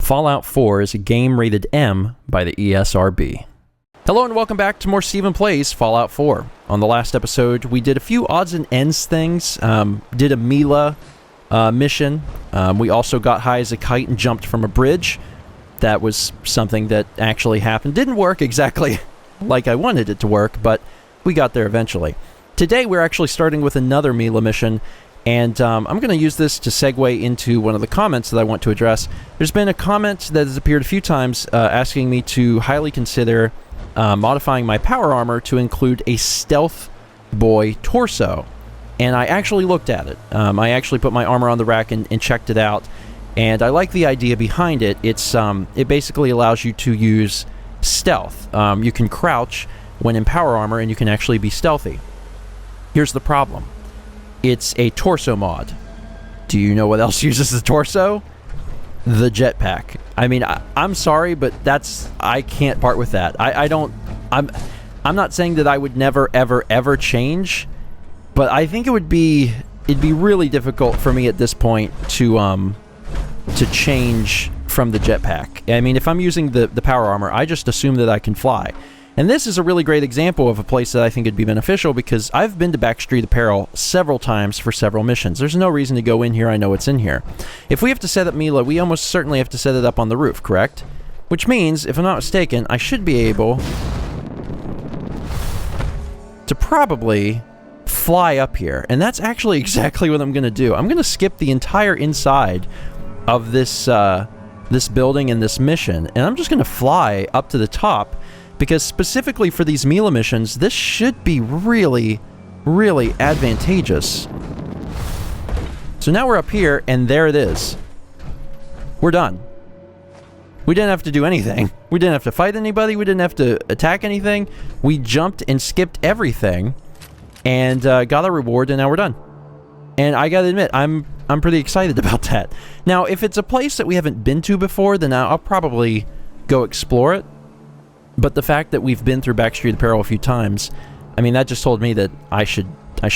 Fallout 4 is a game rated M by the ESRB. Hello and welcome back to more StephenPlays Fallout 4. On the last episode, we did a few odds and ends things, did a Mila mission. We also got high as a kite and jumped from a bridge. That was something that actually happened. Didn't work exactly like I wanted it to work, but we got there eventually. Today, we're actually starting with another Mila mission, and I'm going to use this to segue into one of the comments that I want to address. There's been a comment that has appeared a few times asking me to highly consider modifying my power armor to include a stealth boy torso. And I actually looked at it. I actually put my armor on the rack and checked it out. And I like the idea behind it. It basically allows you to use stealth. You can crouch when in power armor and you can actually be stealthy. Here's the problem. It's a torso mod. Do you know what else uses the torso? The jetpack. I mean, I'm sorry, but I can't part with that. I'm not saying that I would never, ever change, but I think it'd be really difficult for me at this point to change from the jetpack. I mean, if I'm using the power armor, I just assume that I can fly. And this is a really great example of a place that I think would be beneficial because I've been to Backstreet Apparel several times for several missions. There's no reason to go in here. I know it's in here. If we have to set up Mila, we almost certainly have to set it up on the roof, correct? Which means, if I'm not mistaken, I should be able to probably fly up here. And that's actually exactly what I'm going to do. I'm going to skip the entire inside of this building and this mission, and I'm just going to fly up to the top. Because specifically for these Mila missions, this should be really, really advantageous. So now we're up here, and there it is. We're done. We didn't have to do anything. We didn't have to fight anybody. We didn't have to attack anything. We jumped and skipped everything, and got a reward, and now we're done. And I gotta admit, I'm pretty excited about that. Now, if it's a place that we haven't been to before, then I'll probably go explore it. But the fact that we've been through Backstreet Apparel a few times, I mean, that just told me that I should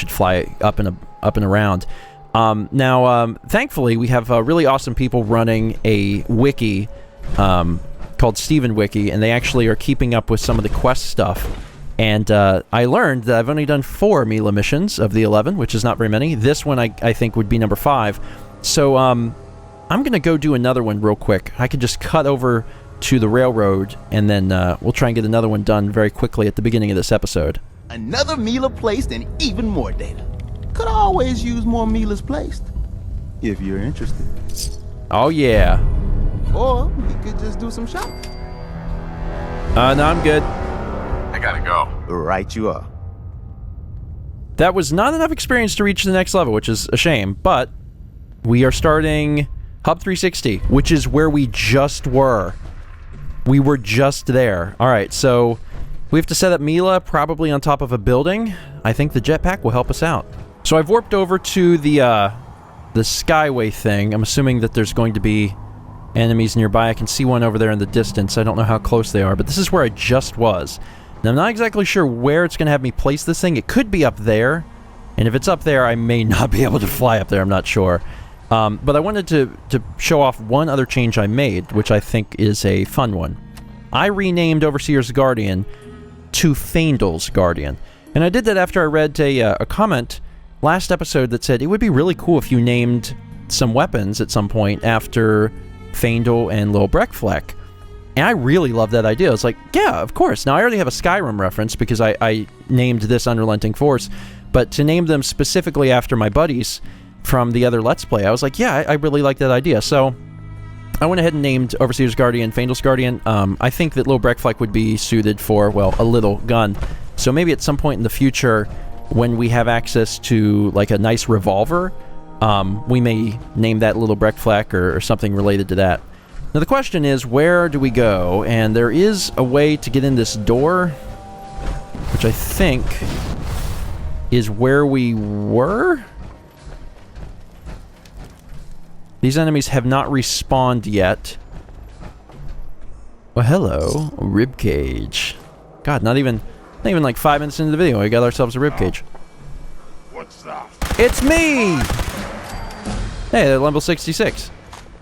fly up and around. Now, thankfully, we have really awesome people running a wiki called Stephen Wiki, and they actually are keeping up with some of the quest stuff. And I learned that I've only done 4 Mila missions of the 11, which is not very many. This one, I think, would be number 5. So I'm going to go do another one real quick. I could just cut over to the railroad, and then we'll try and get another one done very quickly at the beginning of this episode. Another Mila placed and even more data. Could always use more Milas placed, if you're interested. Oh yeah. Or we could just do some shopping. No, I'm good. I gotta go. Right you are. That was not enough experience to reach the next level, which is a shame, but we are starting Hub 360, which is where we just were. We were just there. Alright, so we have to set up Mila probably on top of a building. I think the jetpack will help us out. So I've warped over to the Skyway thing. I'm assuming that there's going to be enemies nearby. I can see one over there in the distance. I don't know how close they are, but this is where I just was. Now, I'm not exactly sure where it's going to have me place this thing. It could be up there, and if it's up there, I may not be able to fly up there. I'm not sure. But I wanted to show off one other change I made, which I think is a fun one. I renamed Overseer's Guardian to Faendal's Guardian. And I did that after I read a comment last episode that said it would be really cool if you named some weapons at some point after Faendal and Lil Breckfleck. And I really love that idea. It's like, yeah, of course. Now, I already have a Skyrim reference because I named this Unrelenting Force. But to name them specifically after my buddies from the other Let's Play, I was like, yeah, I really like that idea. So I went ahead and named Overseer's Guardian Faendal's Guardian. I think that Lil Breckfleck would be suited for, well, a little gun. So maybe at some point in the future, when we have access to, like, a nice revolver, we may name that Lil Breckfleck or something related to that. Now, the question is, where do we go? And there is a way to get in this door, which I think is where we were? These enemies have not respawned yet. Well, hello, ribcage. God, not even like 5 minutes into the video, we got ourselves a ribcage. What's that? It's me! Hey, level 66.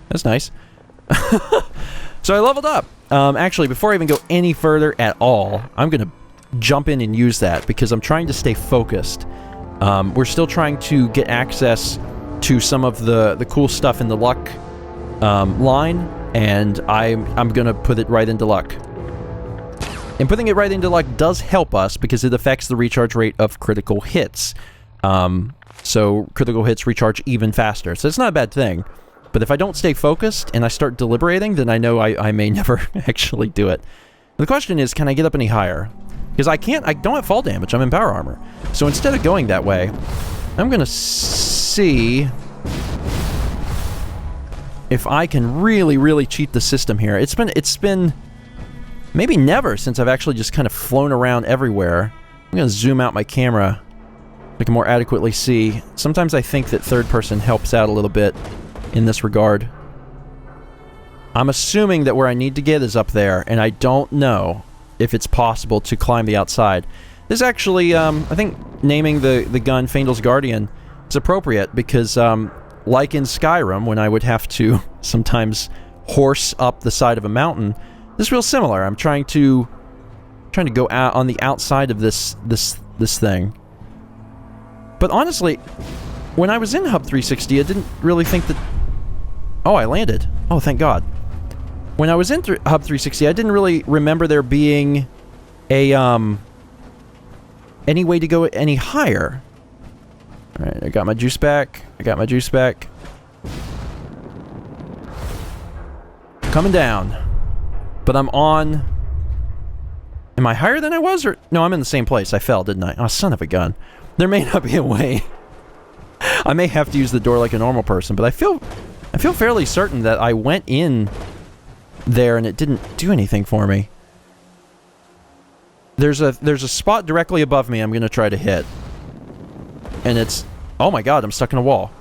That's nice. So I leveled up. Actually, before I even go any further at all, I'm going to jump in and use that because I'm trying to stay focused. We're still trying to get access to some of the cool stuff in the luck line, and I'm going to put it right into luck. And putting it right into luck does help us because it affects the recharge rate of critical hits. So critical hits recharge even faster. So it's not a bad thing. But if I don't stay focused and I start deliberating, then I know I may never actually do it. The question is, can I get up any higher? Because I don't have fall damage, I'm in power armor. So instead of going that way, I'm gonna see if I can really cheat the system here. It's been maybe never since I've actually just kind of flown around everywhere. I'm gonna zoom out my camera so I can more adequately see. Sometimes I think that third person helps out a little bit in this regard. I'm assuming that where I need to get is up there, and I don't know if it's possible to climb the outside. This actually, I think naming the gun Faendal's Guardian is appropriate because, like in Skyrim, when I would have to sometimes horse up the side of a mountain, this is real similar. I'm trying to go out on the outside of this thing. But honestly, when I was in Hub 360, I didn't really think that... Oh, I landed. Oh, thank God. When I was in Hub 360, I didn't really remember there being a, any way to go any higher. Alright, I got my juice back. Coming down. But I'm on... Am I higher than I was, or... No, I'm in the same place. I fell, didn't I? Oh, son of a gun. There may not be a way. I may have to use the door like a normal person, but I feel fairly certain that I went in there and it didn't do anything for me. There's a spot directly above me I'm gonna try to hit. And it's... Oh my God, I'm stuck in a wall.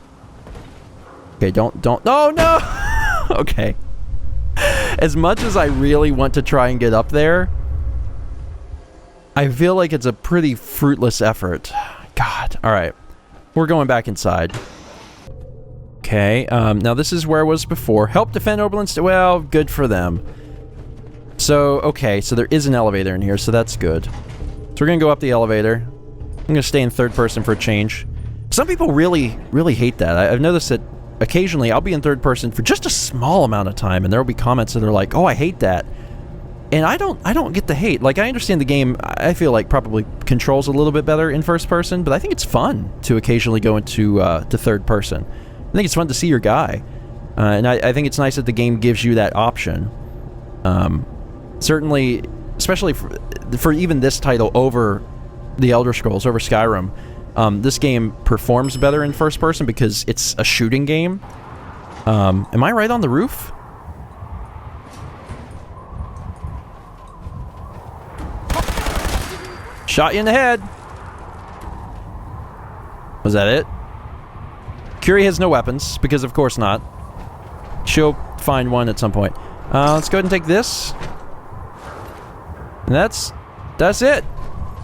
Okay, don't... Oh, no! Okay. As much as I really want to try and get up there, I feel like it's a pretty fruitless effort. God. Alright. We're going back inside. Okay, now this is where I was before. Help defend Oberlin. Well, good for them. So, okay, so there is an elevator in here, so that's good. So we're gonna go up the elevator. I'm gonna stay in third person for a change. Some people really hate that. I've noticed that occasionally I'll be in third person for just a small amount of time, and there will be comments that are like, "Oh, I hate that." And I don't get the hate. Like, I understand the game, I feel like, probably controls a little bit better in first person, but I think it's fun to occasionally go into to third person. I think it's fun to see your guy. And I think it's nice that the game gives you that option. Certainly, especially for even this title over the Elder Scrolls, over Skyrim, this game performs better in first person because it's a shooting game. Am I right on the roof? Shot you in the head. Was that it? Curie has no weapons, because of course not. She'll find one at some point. Let's go ahead and take this. And that's it.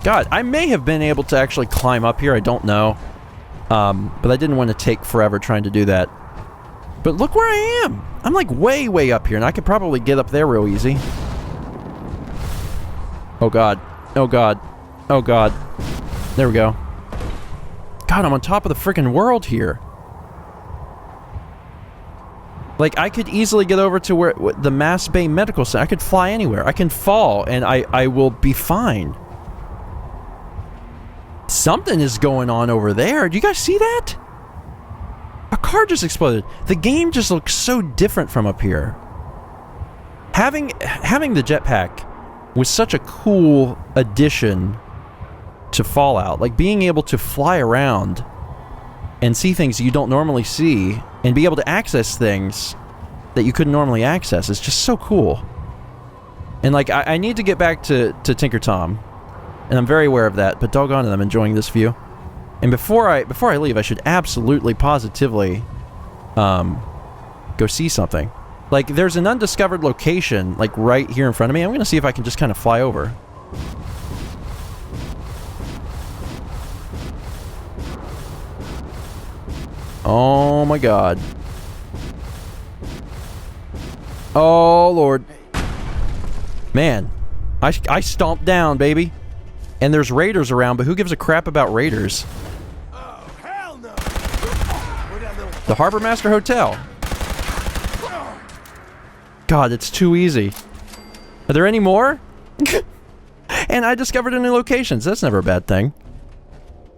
God, I may have been able to actually climb up here, I don't know. But I didn't want to take forever trying to do that. But look where I am! I'm like way up here, and I could probably get up there real easy. Oh God. Oh God. Oh God. There we go. God, I'm on top of the freaking world here. Like, I could easily get over to where the Mass Bay Medical Center. I could fly anywhere. I can fall, and I will be fine. Something is going on over there. Do you guys see that? A car just exploded. The game just looks so different from up here. Having the jetpack was such a cool addition to Fallout. Like, being able to fly around and see things you don't normally see and be able to access things that you couldn't normally access is just so cool. And like, I need to get back to Tinker Tom, and I'm very aware of that, but doggone it, I'm enjoying this view. And before I leave, I should absolutely positively go see something. Like, there's an undiscovered location like right here in front of me. I'm gonna see if I can just kind of fly over. Oh my God. Oh, Lord. Man. I stomped down, baby. And there's raiders around, but who gives a crap about raiders? Oh, hell no! The HARBORMASTER Hotel. God, it's too easy. Are there any more? And I discovered new locations. That's never a bad thing.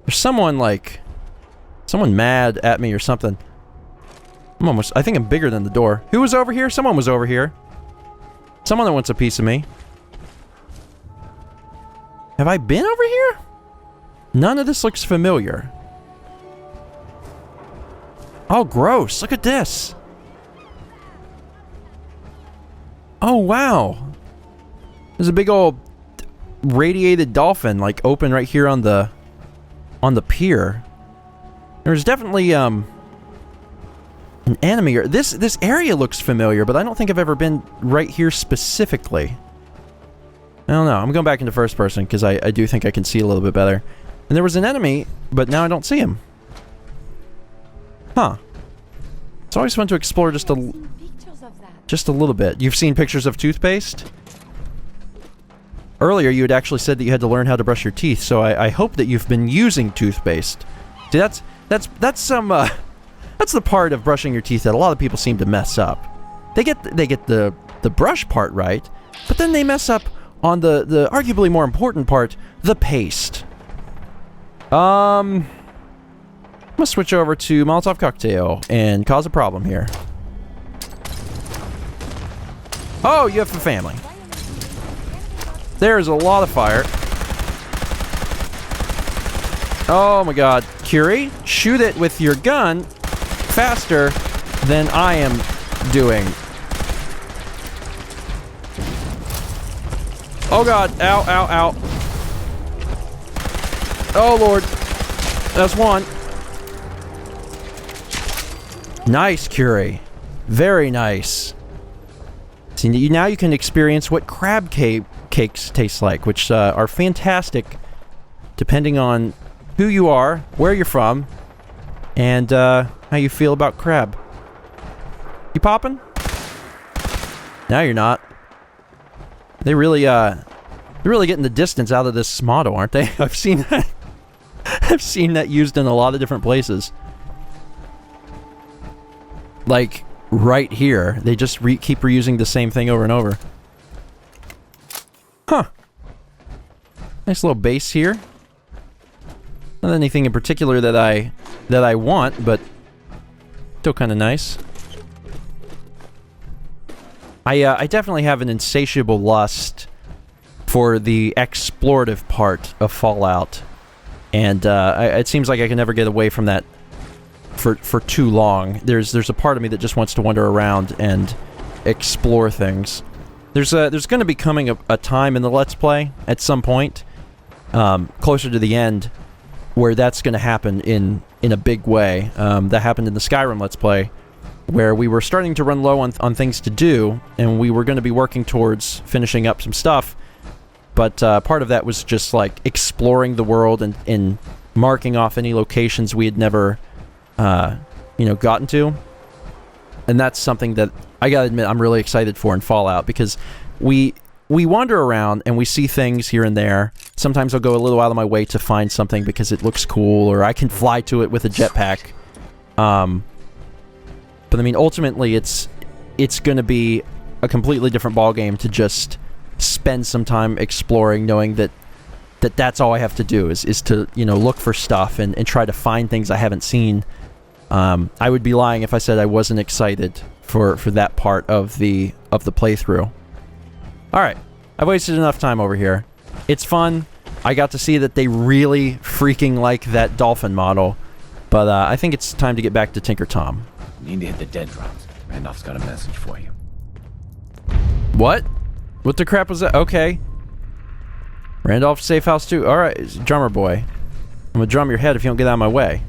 There's someone, like... someone mad at me or something. I think I'm bigger than the door. Who was over here? Someone was over here. Someone that wants a piece of me. Have I been over here? None of this looks familiar. Oh, gross. Look at this. Oh, wow. There's a big old radiated dolphin, like, open right here on the pier. There's definitely, an enemy. This area looks familiar, but I don't think I've ever been right here specifically. I don't know. I'm going back into first person because I do think I can see a little bit better. And there was an enemy, but now I don't see him. Huh. It's always fun to explore just a little bit. You've seen pictures of toothpaste? Earlier, you had actually said that you had to learn how to brush your teeth, so I hope that you've been using toothpaste. See, that's the part of brushing your teeth that a lot of people seem to mess up. They get the brush part right, but then they mess up on the arguably more important part, the paste. I'm gonna switch over to Molotov Cocktail and cause a problem here. Oh, you have a family. There's a lot of fire. Oh my god. Curie, shoot it with your gun faster than I am doing. Oh god. Ow, ow, ow. Oh lord. That's one. Nice, Curie. Very nice. See, now you can experience what crab cakes taste like, which are fantastic depending on who you are, where you're from, and how you feel about crab. You popping? Now you're not. They're really getting the distance out of this motto, aren't they? I've seen that. I've seen that used in a lot of different places. Like right here, they just keep reusing the same thing over and over. Huh. Nice little base here. Not anything in particular that I want, but still kind of nice. I definitely have an insatiable lust for the explorative part of Fallout, and it seems like I can never get away from that for too long. There's a part of me that just wants to wander around and explore things. There's going to be coming a time in the Let's Play at some point, closer to the end, where that's going to happen in a big way. That happened in the Skyrim Let's Play, where we were starting to run low on things to do, and we were going to be working towards finishing up some stuff, but part of that was just like exploring the world and marking off any locations we had never gotten to. And that's something that I gotta admit I'm really excited for in Fallout, because we wander around and we see things here and there. Sometimes I'll go a little out of my way to find something because it looks cool, or I can fly to it with a jetpack. But I mean, ultimately, it's going to be a completely different ballgame to just spend some time exploring, knowing that that's all I have to do is to look for stuff and try to find things I haven't seen. I would be lying if I said I wasn't excited for that part of the playthrough. All right, I've wasted enough time over here. It's fun. I got to see that they really freaking like that dolphin model, but I think it's time to get back to Tinker Tom. You need to hit the dead drops. Randolph's got a message for you. What? What the crap was that? Okay. Randolph safe house too. All right, drummer boy. I'm gonna drum your head if you don't get out of my way.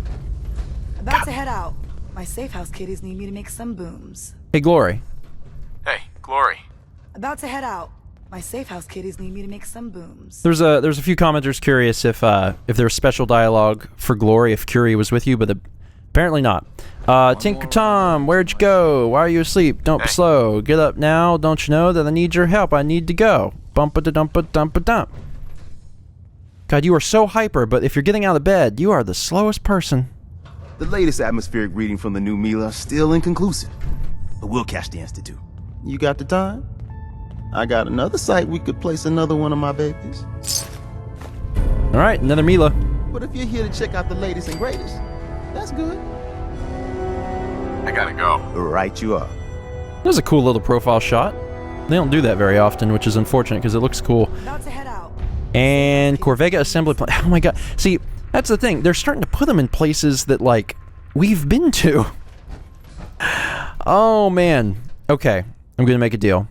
About to head out. My safe house kiddies need me to make some booms. Hey, Glory. Hey, Glory. About to head out. My safe house kiddies need me to make some booms. There's a few commenters curious if there was special dialogue for Glory if Curie was with you, but Apparently not. Tinker Tom, where'd you go? Why are you asleep? Don't be slow. Get up now. Don't you know that I need your help? I need to go. Bump-a-da-dump-a-dump-a-dump. God, you are so hyper, but if you're getting out of bed, you are the slowest person. The latest atmospheric reading from the new Mila still inconclusive, but we'll catch the Institute. You got the time? I got another site we could place another one of my babies. All right, another Mila. But if you're here to check out the latest and greatest, that's good. I gotta go. Right you are. That was a cool little profile shot. They don't do that very often, which is unfortunate because it looks cool. About to head out. And Corvega assembly plant. Oh my god. See, that's the thing. They're starting to put them in places that, like, we've been to. Oh, man. Okay. I'm going to make a deal.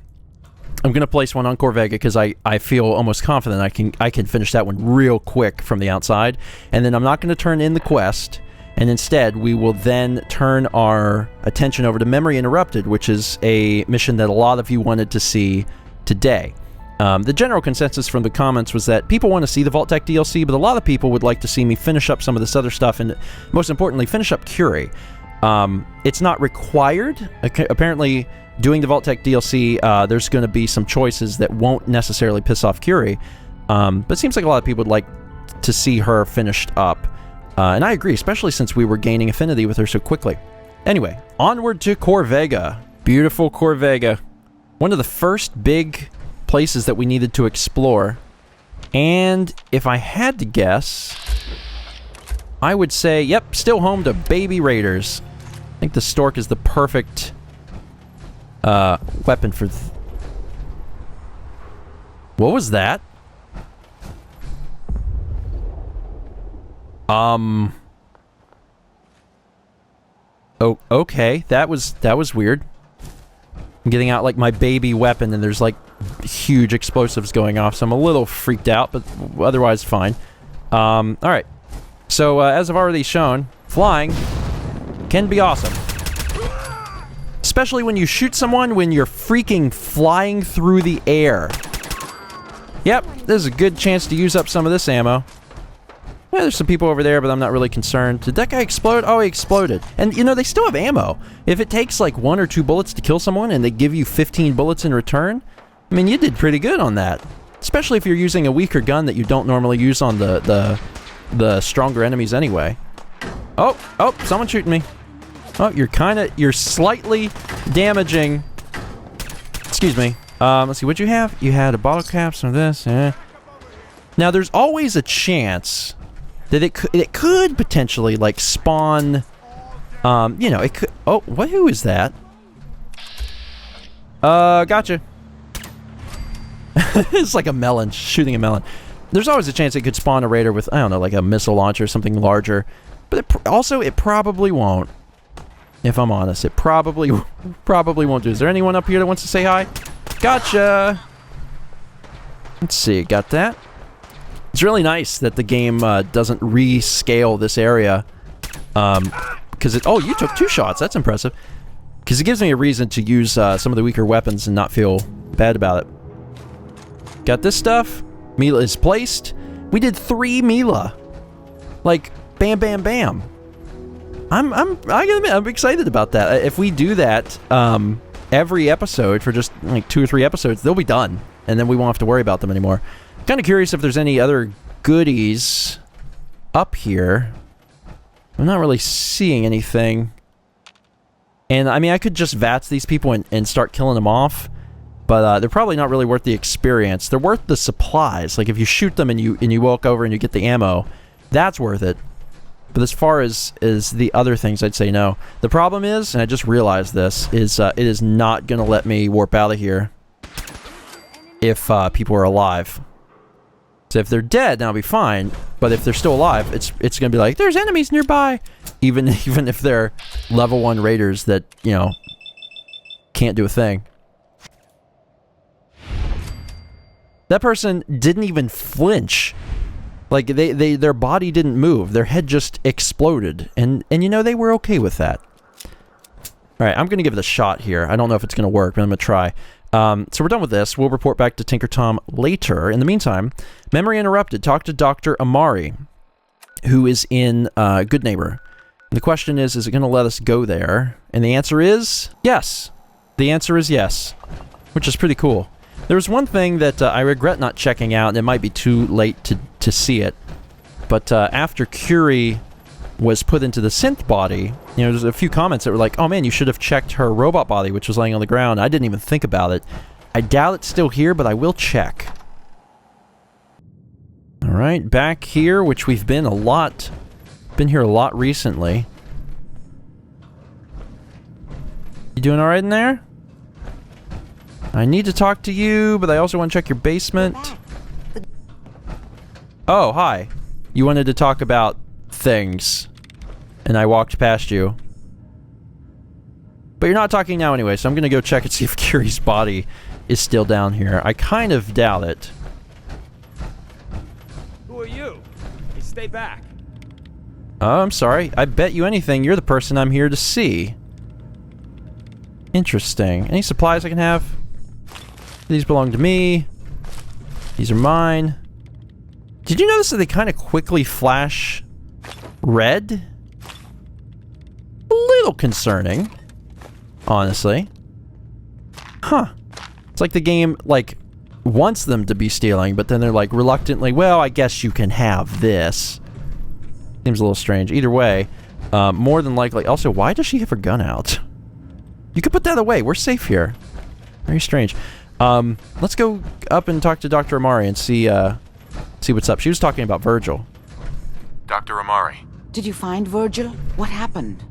I'm going to place one on Corvega because I feel almost confident I can finish that one real quick from the outside. And then I'm not going to turn in the quest. And instead, we will then turn our attention over to Memory Interrupted, which is a mission that a lot of you wanted to see today. The general consensus from the comments was that people want to see the Vault-Tec DLC, but a lot of people would like to see me finish up some of this other stuff, and most importantly, finish up Curie. It's not required. Apparently, doing the Vault-Tec DLC, there's going to be some choices that won't necessarily piss off Curie, but it seems like a lot of people would like to see her finished up. And I agree, especially since we were gaining affinity with her so quickly. Anyway, onward to Corvega. Beautiful Corvega. One of the first big places that we needed to explore. And if I had to guess, I would say, yep, still home to baby raiders. I think the stork is the perfect weapon for... What was that? Oh, okay. That was weird. I'm getting out, like, my baby weapon, and there's, like, huge explosives going off, so I'm a little freaked out, but otherwise fine. Alright. So, as I've already shown, flying can be awesome. Especially when you shoot someone when you're freaking flying through the air. Yep, there's a good chance to use up some of this ammo. Yeah, there's some people over there, but I'm not really concerned. Did that guy explode? Oh, he exploded. And, you know, they still have ammo. If it takes, like, 1 or 2 bullets to kill someone and they give you 15 bullets in return, I mean, you did pretty good on that. Especially if you're using a weaker gun that you don't normally use on the stronger enemies anyway. Oh, someone's shooting me. Oh, you're slightly damaging. Excuse me. Let's see, what'd you have? You had a bottle cap, some of this, Now, there's always a chance that it could potentially, like, spawn, you know, it could... Oh, who is that? Gotcha. It's like a melon, shooting a melon. There's always a chance it could spawn a raider with, I don't know, like a missile launcher or something larger. But it probably won't. If I'm honest, it probably won't do. Is there anyone up here that wants to say hi? Gotcha! Let's see, got that. It's really nice that the game doesn't rescale this area. Because oh, you took 2 shots. That's impressive. Because it gives me a reason to use some of the weaker weapons and not feel bad about it. Got this stuff. Mila is placed. We did 3 Mila. Like, bam, bam, bam. I gotta admit, I'm excited about that. If we do that every episode for just like 2 or 3 episodes, they'll be done. And then we won't have to worry about them anymore. Kind of curious if there's any other goodies up here. I'm not really seeing anything. And, I mean, I could just VATS these people and start killing them off. But they're probably not really worth the experience. They're worth the supplies. Like, if you shoot them and you walk over and you get the ammo, that's worth it. But as far as the other things, I'd say no. The problem is, and I just realized this, is it is not going to let me warp out of here if people are alive. So if they're dead, then I'll be fine. But if they're still alive, it's going to be like, there's enemies nearby! Even if they're level 1 raiders that, you know, can't do a thing. That person didn't even flinch. Like, their body didn't move. Their head just exploded. And you know, they were okay with that. Alright, I'm going to give it a shot here. I don't know if it's going to work, but I'm going to try. So we're done with this. We'll report back to Tinker Tom later. In the meantime, Memory Interrupted. Talk to Dr. Amari, who is in Good Neighbor. The question is it going to let us go there? And the answer is yes. The answer is yes, which is pretty cool. There was one thing that I regret not checking out, and it might be too late to see it, but after Curie was put into the synth body, you know, there's a few comments that were like, oh man, you should have checked her robot body, which was laying on the ground. I didn't even think about it. I doubt it's still here, but I will check. Alright, back here, which we've been here a lot recently. You doing alright in there? I need to talk to you, but I also want to check your basement. Oh, hi. You wanted to talk about things, and I walked past you. But you're not talking now anyway, so I'm gonna go check and see if Curie's body is still down here. I kind of doubt it. Who are you? Hey, stay back. Oh, I'm sorry. I bet you anything you're the person I'm here to see. Interesting. Any supplies I can have? These belong to me. These are mine. Did you notice that they kind of quickly flash red? A little concerning, honestly. Huh. It's like the game, like, wants them to be stealing, but then they're like reluctantly, well, I guess you can have this. Seems a little strange. Either way, more than likely. Also, why does she have her gun out? You could put that away. We're safe here. Very strange. Let's go up and talk to Dr. Amari and see what's up. She was talking about Virgil. Dr. Amari. Did you find Virgil? What happened?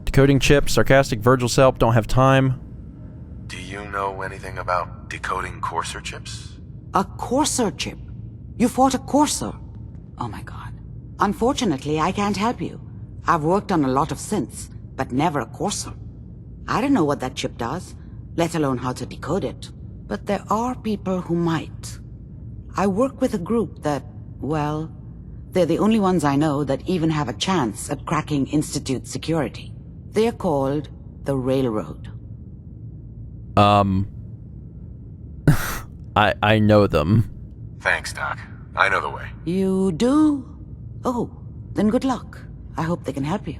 Decoding chip, sarcastic Virgil's help, don't have time. Do you know anything about decoding courser chips? A courser chip? You fought a courser? Oh my god. Unfortunately, I can't help you. I've worked on a lot of synths, but never a courser. I don't know what that chip does, let alone how to decode it. But there are people who might. I work with a group that, well, they're the only ones I know that even have a chance at cracking Institute security. They're called the Railroad. I know them. Thanks, Doc. I know the way. You do? Oh, then good luck. I hope they can help you.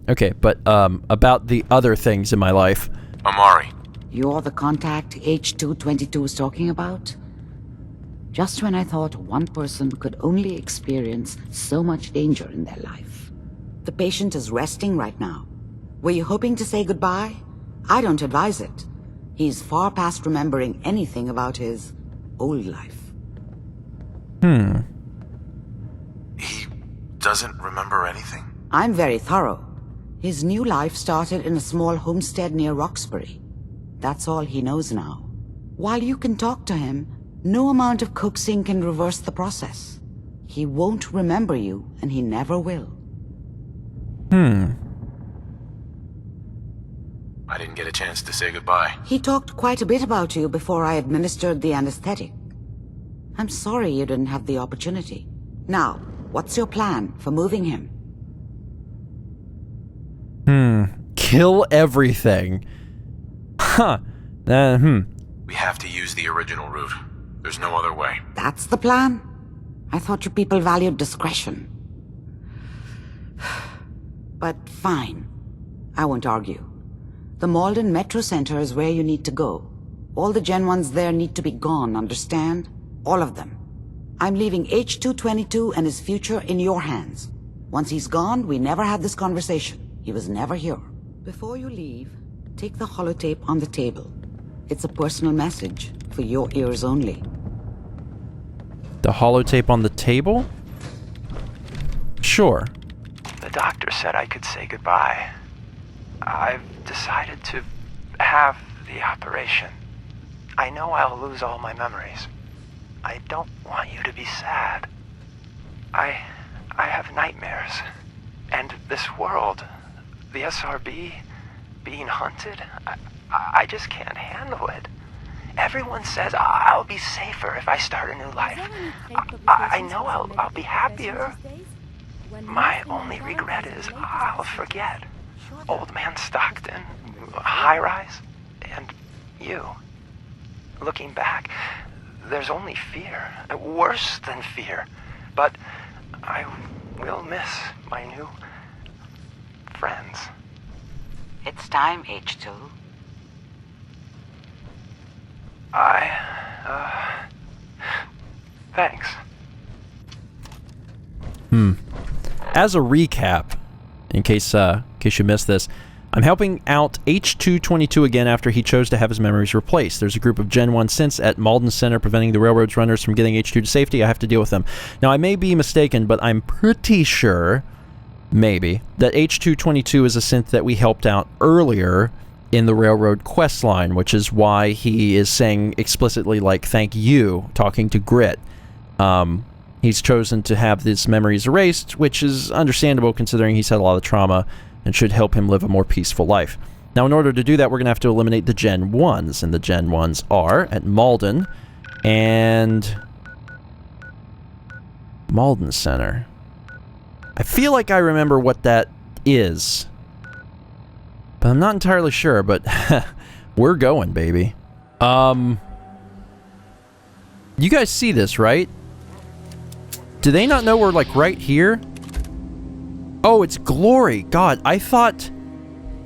Okay, but, about the other things in my life. Amari. You're the contact H222 is talking about? Just when I thought one person could only experience so much danger in their life. The patient is resting right now. Were you hoping to say goodbye? I don't advise it. He's far past remembering anything about his old life. He doesn't remember anything? I'm very thorough. His new life started in a small homestead near Roxbury. That's all he knows now. While you can talk to him, no amount of coaxing can reverse the process. He won't remember you, and he never will. I didn't get a chance to say goodbye. He talked quite a bit about you before I administered the anesthetic. I'm sorry you didn't have the opportunity. Now, what's your plan for moving him? Kill everything. Huh. We have to use the original route. There's no other way. That's the plan? I thought you people valued discretion. But fine. I won't argue. The Malden Metro Center is where you need to go. All the Gen 1s there need to be gone, understand? All of them. I'm leaving H222 and his future in your hands. Once he's gone, we never had this conversation. He was never here. Before you leave, take the holotape on the table. It's a personal message for your ears only. The holotape on the table? Sure. The doctor said I could say goodbye. I've decided to have the operation. I know I'll lose all my memories. I don't want you to be sad. I have nightmares. And this world, the SRB, being hunted, I just can't handle it. Everyone says I'll be safer if I start a new life. I know I'll be happier. My only regret is I'll forget. Old Man Stockton, High Rise, and you. Looking back, there's only fear, worse than fear. But I will miss my new friends. It's time, H2. Thanks. As a recap, in case you missed this, I'm helping out H222 again after he chose to have his memories replaced. There's a group of Gen 1 synths at Malden Center preventing the railroad's runners from getting H2 to safety. I have to deal with them. Now, I may be mistaken, but I'm pretty sure, maybe, that H222 is a synth that we helped out earlier in the railroad quest line, which is why he is saying explicitly, like, thank you, talking to Grit. He's chosen to have his memories erased, which is understandable considering he's had a lot of trauma and should help him live a more peaceful life. Now, in order to do that, we're going to have to eliminate the Gen 1s, and the Gen 1s are at Malden and Malden Center. I feel like I remember what that is, but I'm not entirely sure, but we're going, baby. You guys see this, right? Do they not know we're, like, right here? Oh, it's Glory. God, I thought...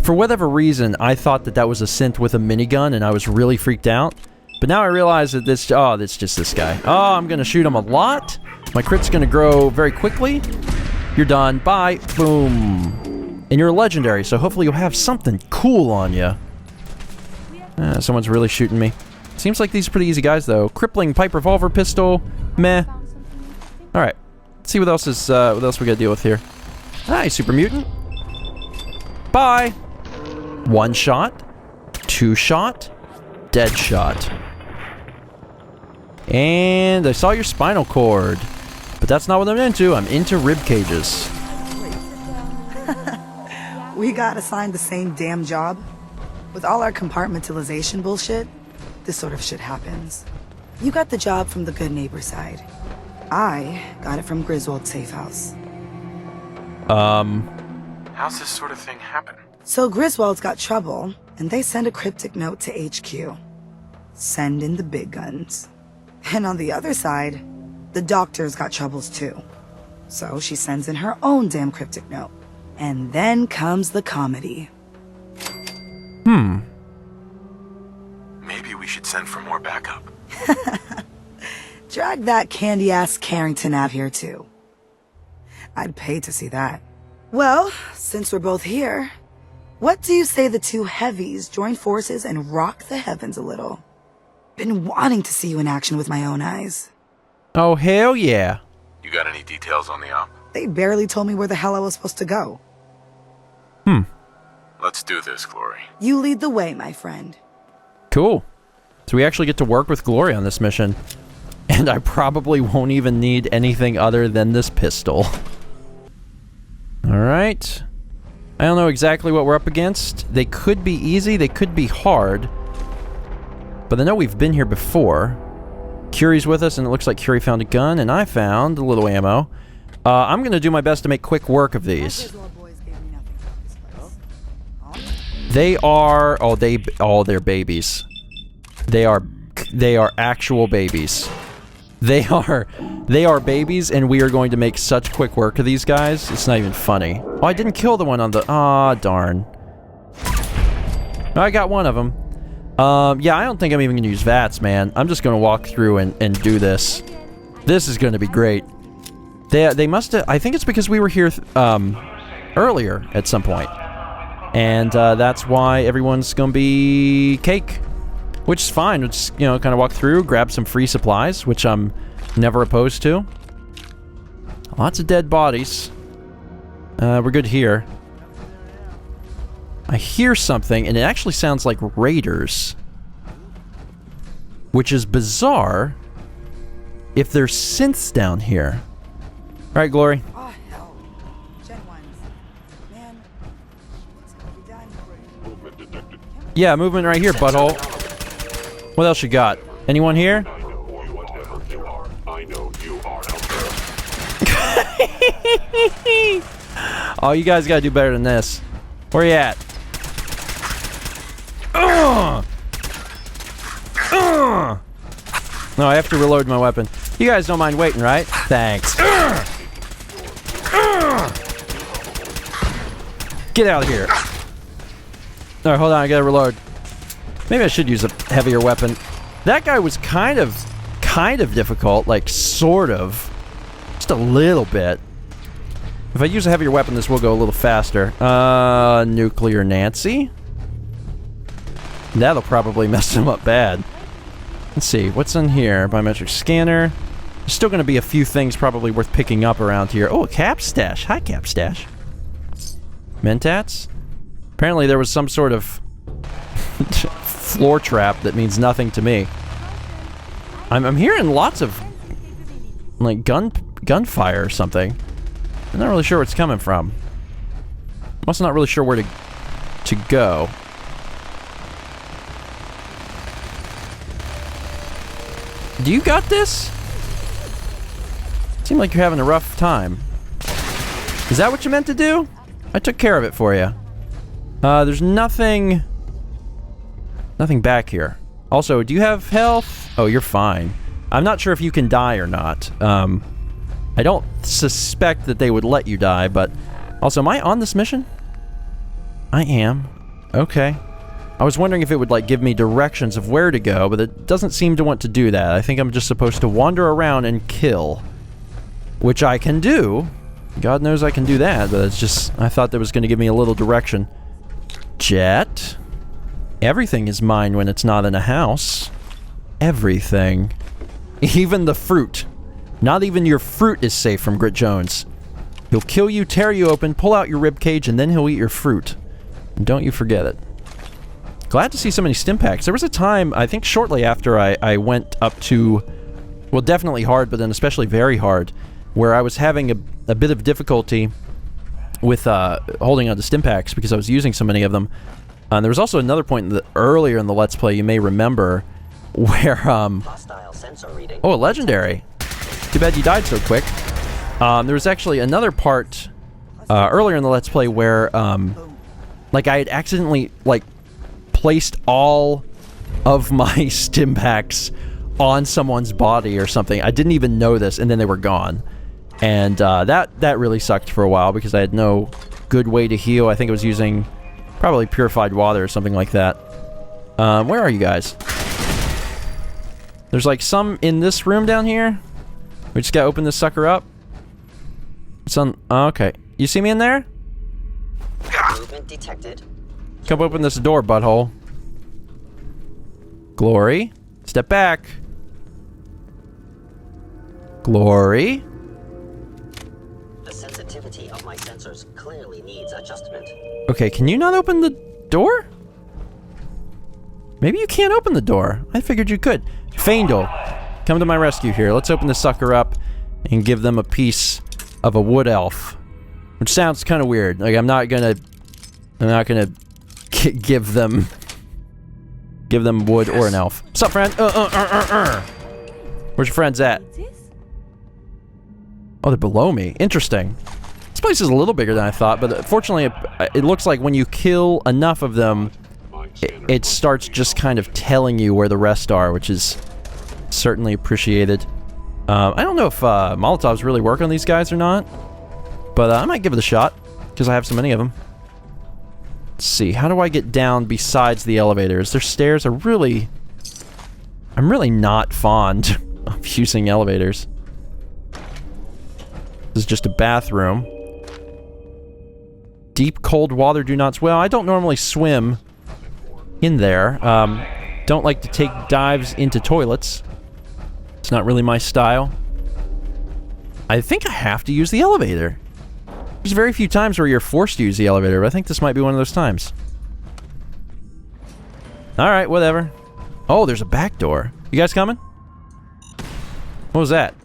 For whatever reason, I thought that that was a synth with a minigun, and I was really freaked out. But now I realize that this... Oh, that's just this guy. Oh, I'm gonna shoot him a lot. My crit's gonna grow very quickly. You're done. Bye. Boom. And you're a legendary, so hopefully you'll have something cool on you. Someone's really shooting me. Seems like these are pretty easy guys, though. Crippling pipe revolver pistol. Meh. Alright. Let's see what else is, what else we gotta deal with here. Hi, super mutant. Bye. 1 shot. 2 shot. Dead shot. And I saw your spinal cord. But that's not what I'm into. I'm into rib cages. We got assigned the same damn job. With all our compartmentalization bullshit, this sort of shit happens. You got the job from the good neighbor side. I got it from Griswold's safe house. How's this sort of thing happen? So Griswold's got trouble, and they send a cryptic note to HQ. Send in the big guns. And on the other side, the doctor's got troubles too. So she sends in her own damn cryptic note. And then comes the comedy. Maybe we should send for more backup. Drag that candy-ass Carrington out here too. I'd pay to see that. Well, since we're both here, what do you say the two heavies join forces and rock the heavens a little? Been wanting to see you in action with my own eyes. Oh, hell yeah. You got any details on the op? They barely told me where the hell I was supposed to go. Let's do this, Glory. You lead the way, my friend. Cool. So we actually get to work with Glory on this mission. And I probably won't even need anything other than this pistol. Alright. I don't know exactly what we're up against. They could be easy, they could be hard. But I know we've been here before. Curie's with us, and it looks like Curie found a gun, and I found a little ammo. I'm gonna do my best to make quick work of these. They are... Oh, they're babies. They are actual babies. They are babies, and we are going to make such quick work of these guys. It's not even funny. Oh, I didn't kill the one on the... Aw, darn. I got one of them. Yeah, I don't think I'm even going to use VATS, man. I'm just going to walk through and do this. This is going to be great. They must have... I think it's because we were here earlier at some point. And that's why everyone's going to be cake. Which is fine. We'll just, you know, kind of walk through, grab some free supplies, which I'm never opposed to. Lots of dead bodies. We're good here. I hear something, and it actually sounds like raiders. Which is bizarre if there's synths down here. Alright, Glory. Oh, hell. Gen 1s. Man, what's gonna be done? Yeah, movement right here, butthole. What else you got? Anyone here? Oh, you guys gotta do better than this. Where you at? No, I have to reload my weapon. You guys don't mind waiting, right? Thanks. Get out of here. Alright, hold on, I gotta reload. Maybe I should use a heavier weapon. That guy was kind of difficult, like, sort of. Just a little bit. If I use a heavier weapon, this will go a little faster. Nuclear Nancy? That'll probably mess him up bad. Let's see, what's in here? Biometric scanner. There's still gonna be a few things probably worth picking up around here. Oh, a cap stash. Hi, cap stash. Mentats? Apparently there was some sort of floor trap that means nothing to me. I'm hearing lots of like gunfire or something. I'm not really sure where it's coming from. I'm also not really sure where to go. Do you got this? Seem like you're having a rough time. Is that what you meant to do? I took care of it for you. There's nothing back here. Also, do you have health? Oh, you're fine. I'm not sure if you can die or not. I don't suspect that they would let you die, but... Also, am I on this mission? I am. Okay. I was wondering if it would, like, give me directions of where to go, but it doesn't seem to want to do that. I think I'm just supposed to wander around and kill. Which I can do. God knows I can do that, but it's just... I thought that was going to give me a little direction. Jet? Everything is mine when it's not in a house. Everything. Even the fruit. Not even your fruit is safe from Grit Jones. He'll kill you, tear you open, pull out your rib cage, and then he'll eat your fruit. And don't you forget it. Glad to see so many stim packs. There was a time, I think shortly after I went up to... Well, definitely hard, but then especially very hard, where I was having a bit of difficulty with holding on to stim packs because I was using so many of them. There was also another point earlier in the Let's Play you may remember where, oh, a legendary. Too bad you died so quick. There was actually another part earlier in the Let's Play where, like, I had accidentally, like, placed all of my stim packs on someone's body or something. I didn't even know this, and then they were gone. And that really sucked for a while because I had no good way to heal. I think I was using probably purified water or something like that. Where are you guys? There's like some in this room down here. We just gotta open this sucker up. It's on... Oh, okay. You see me in there? Movement detected. Come open this door, butthole. Glory. Step back. Glory. The sensitivity of my sensors clearly needs adjustment. Okay, can you not open the door? Maybe you can't open the door. I figured you could. Faendal, come to my rescue here. Let's open this sucker up and give them a piece of a wood elf. Which sounds kind of weird. Like, I'm not gonna give them wood or an elf. What's up, friend? Where's your friends at? Oh, they're below me. Interesting. This place is a little bigger than I thought, but fortunately, it looks like when you kill enough of them, it starts just kind of telling you where the rest are, which is certainly appreciated. I don't know if Molotovs really work on these guys or not, but I might give it a shot, because I have so many of them. Let's see, how do I get down besides the elevators? There's stairs. I'm really not fond of using elevators. This is just a bathroom. Deep cold water do not... Well, I don't normally swim in there. Don't like to take dives into toilets. It's not really my style. I think I have to use the elevator. There's very few times where you're forced to use the elevator, but I think this might be one of those times. Alright, whatever. Oh, there's a back door. You guys coming? What was that?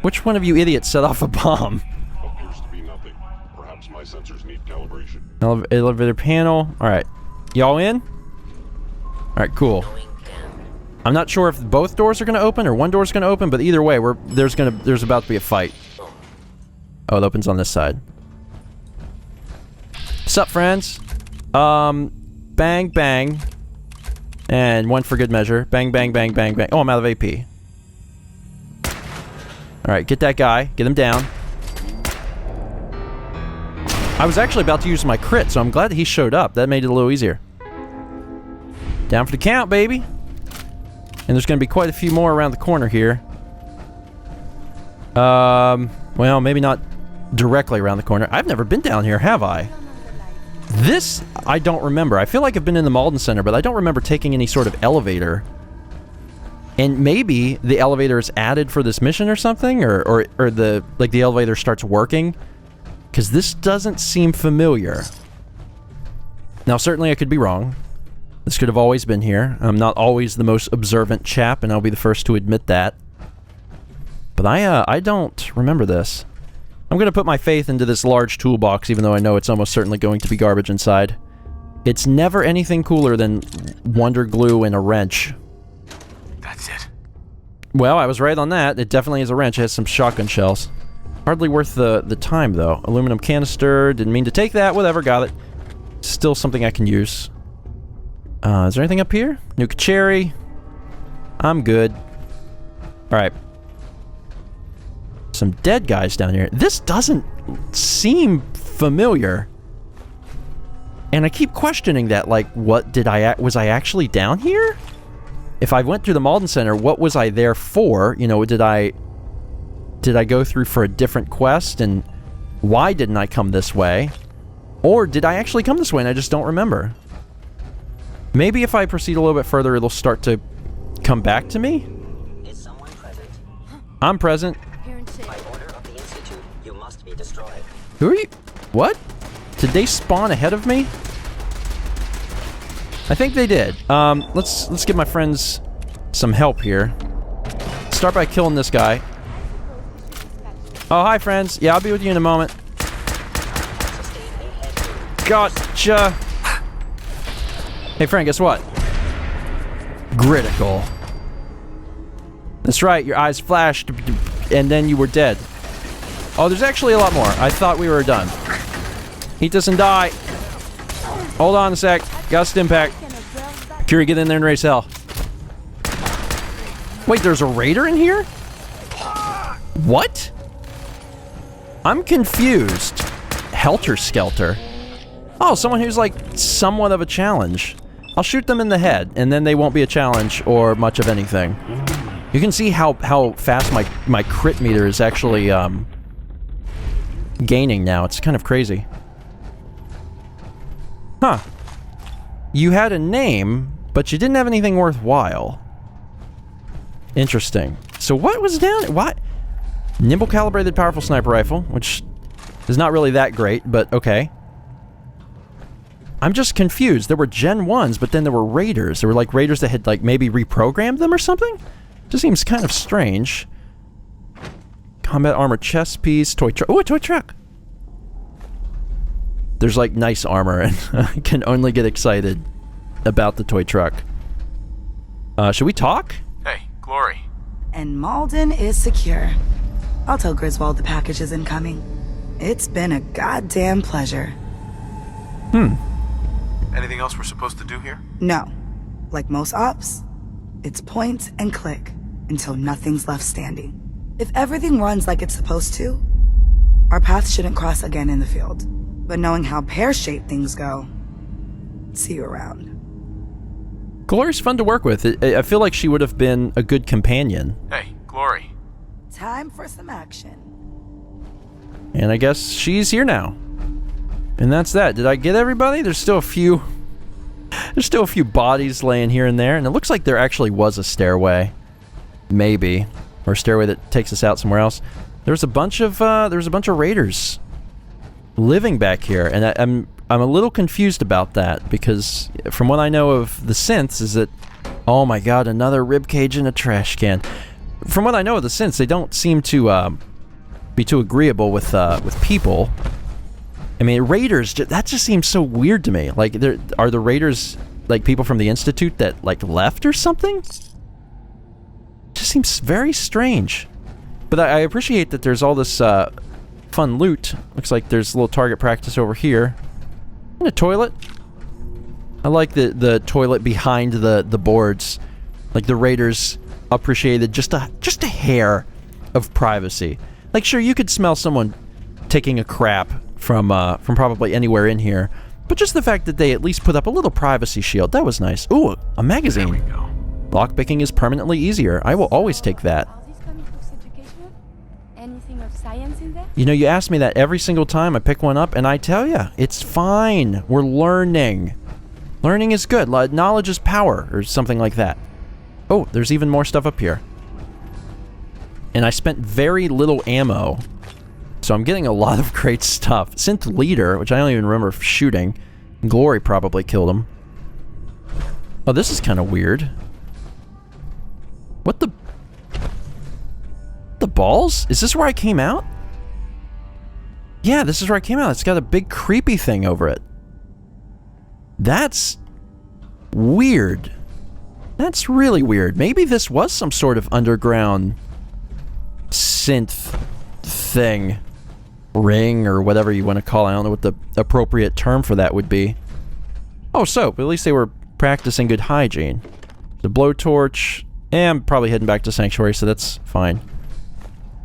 Which one of you idiots set off a bomb? Appears to be nothing. Perhaps my sensors need calibration. Elevator panel. Alright. Y'all in? Alright, cool. I'm not sure if both doors are going to open or one door's going to open, but either way, there's about to be a fight. Oh, it opens on this side. Sup, friends? Bang, bang. And one for good measure. Bang, bang, bang, bang, bang. Oh, I'm out of AP. Alright, get that guy. Get him down. I was actually about to use my crit, so I'm glad that he showed up. That made it a little easier. Down for the count, baby. And there's going to be quite a few more around the corner here. Well, maybe not directly around the corner. I've never been down here, have I? This, I don't remember. I feel like I've been in the Malden Center, but I don't remember taking any sort of elevator. And maybe the elevator is added for this mission or something, or the elevator starts working, because this doesn't seem familiar. Now, certainly I could be wrong. This could have always been here. I'm not always the most observant chap, and I'll be the first to admit that. But I don't remember this. I'm going to put my faith into this large toolbox, even though I know it's almost certainly going to be garbage inside. It's never anything cooler than Wonder Glue and a wrench. That's it. Well, I was right on that. It definitely is a wrench. It has some shotgun shells. Hardly worth the time, though. Aluminum canister. Didn't mean to take that. Whatever, got it. Still something I can use. Is there anything up here? Nuke cherry. I'm good. Alright. Some dead guys down here. This doesn't seem familiar. And I keep questioning that, like, what did was I actually down here? If I went through the Malden Center, what was I there for? You know, did I go through for a different quest, and why didn't I come this way? Or did I actually come this way and I just don't remember? Maybe if I proceed a little bit further, it'll start to come back to me? Is someone present? I'm present. By order of the Institute, you must be destroyed. Who are you? What? Did they spawn ahead of me? I think they did. Let's give my friends some help here. Start by killing this guy. Oh, hi, friends. Yeah, I'll be with you in a moment. Gotcha. Hey, friend, guess what? Critical. That's right, your eyes flashed, and then you were dead. Oh, there's actually a lot more. I thought we were done. Eat this and die. Hold on a sec. Got a stim pack. Curie, get in there and raise hell. Wait, there's a raider in here? What? I'm confused. Helter Skelter. Oh, someone who's like somewhat of a challenge. I'll shoot them in the head, and then they won't be a challenge or much of anything. You can see how fast my crit meter is actually gaining now. It's kind of crazy. Huh. You had a name, but you didn't have anything worthwhile. Interesting. So what was down? What? Nimble calibrated powerful sniper rifle, which is not really that great, but okay. I'm just confused. There were Gen 1s, but then there were raiders. There were like raiders that had like maybe reprogrammed them or something? Just seems kind of strange. Combat armor chest piece, toy truck. Oh, a toy truck! There's like nice armor, and I can only get excited about the toy truck. Should we talk? Hey, Glory. And Malden is secure. I'll tell Griswold the package is incoming. It's been a goddamn pleasure. Anything else we're supposed to do here? No. Like most ops, it's point and click until nothing's left standing. If everything runs like it's supposed to, our paths shouldn't cross again in the field. But knowing how pear-shaped things go, see you around. Glory's fun to work with. I feel like she would have been a good companion. Hey, Glory. Time for some action. And I guess she's here now. And that's that. Did I get everybody? There's still a few... There's still a few bodies laying here and there, and it looks like there actually was a stairway. Maybe. Or a stairway that takes us out somewhere else. There's a bunch of raiders living back here, and I'm a little confused about that, because from what I know of the synths is that... Oh my god, another ribcage in a trash can. From what I know of the synths, they don't seem to be too agreeable with people. I mean, raiders, that just seems so weird to me. Like, are the raiders, like, people from the Institute that, like, left or something? Just seems very strange. But I appreciate that there's all this fun loot. Looks like there's a little target practice over here. And a toilet. I like the toilet behind the boards. Like, the raiders appreciated just a hair of privacy. Like, sure, you could smell someone taking a crap from probably anywhere in here. But just the fact that they at least put up a little privacy shield, that was nice. Ooh, a magazine. There we go. Lockpicking is permanently easier. I will always take that. Are these comic books educational? Anything of science in there? You know, you ask me that every single time I pick one up, and I tell you, it's fine. We're learning. Learning is good. Knowledge is power, or something like that. Oh, there's even more stuff up here. And I spent very little ammo, so I'm getting a lot of great stuff. Synth leader, which I don't even remember shooting. Glory probably killed him. Oh, this is kind of weird. What the... The balls? Is this where I came out? Yeah, this is where I came out. It's got a big creepy thing over it. That's weird. That's really weird. Maybe this was some sort of underground synth thing. Ring, or whatever you want to call it. I don't know what the appropriate term for that would be. Oh, soap. At least they were practicing good hygiene. The blowtorch. And I'm probably heading back to Sanctuary, so that's fine.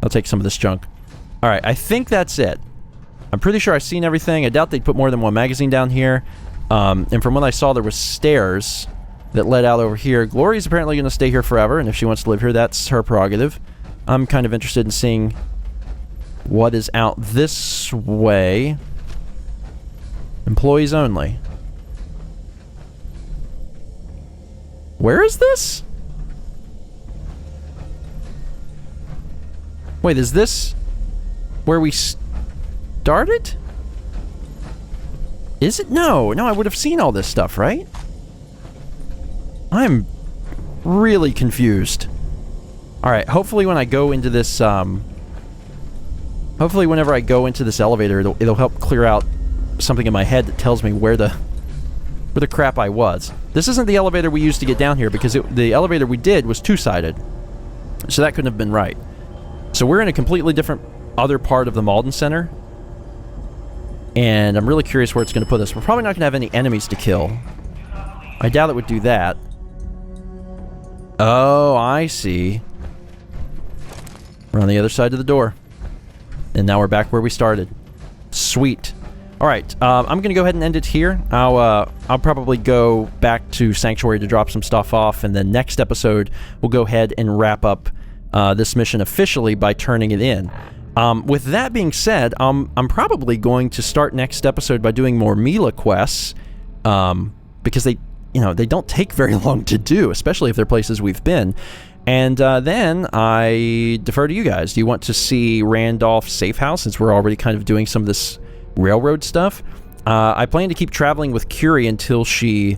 I'll take some of this junk. Alright, I think that's it. I'm pretty sure I've seen everything. I doubt they'd put more than one magazine down here. And from what I saw, there was stairs that led out over here. Glory's apparently going to stay here forever, and if she wants to live here, that's her prerogative. I'm kind of interested in seeing what is out this way. Employees only. Where is this? Wait, is this where we started? Is it? No, I would have seen all this stuff, right? I'm really confused. Alright, hopefully when I go into this, hopefully whenever I go into this elevator, it'll help clear out something in my head that tells me where the crap I was. This isn't the elevator we used to get down here, because the elevator we did was two-sided. So that couldn't have been right. So we're in a completely different other part of the Malden Center. And I'm really curious where it's going to put us. We're probably not going to have any enemies to kill. I doubt it would do that. Oh, I see. We're on the other side of the door. And now we're back where we started. Sweet. Alright, I'm going to go ahead and end it here. I'll probably go back to Sanctuary to drop some stuff off, and then next episode we'll go ahead and wrap up this mission officially by turning it in. With that being said, I'm probably going to start next episode by doing more Mila quests, because they don't take very long to do, especially if they're places we've been. And then I defer to you guys. Do you want to see Randolph's safe house, since we're already kind of doing some of this railroad stuff? I plan to keep traveling with Curie until she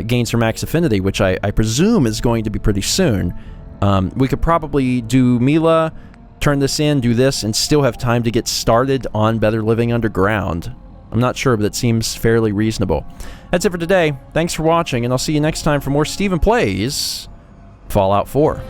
gains her max affinity, which I presume is going to be pretty soon. We could probably do Mila, turn this in, do this, and still have time to get started on Better Living Underground. I'm not sure, but it seems fairly reasonable. That's it for today. Thanks for watching, and I'll see you next time for more Stephen Plays Fallout 4.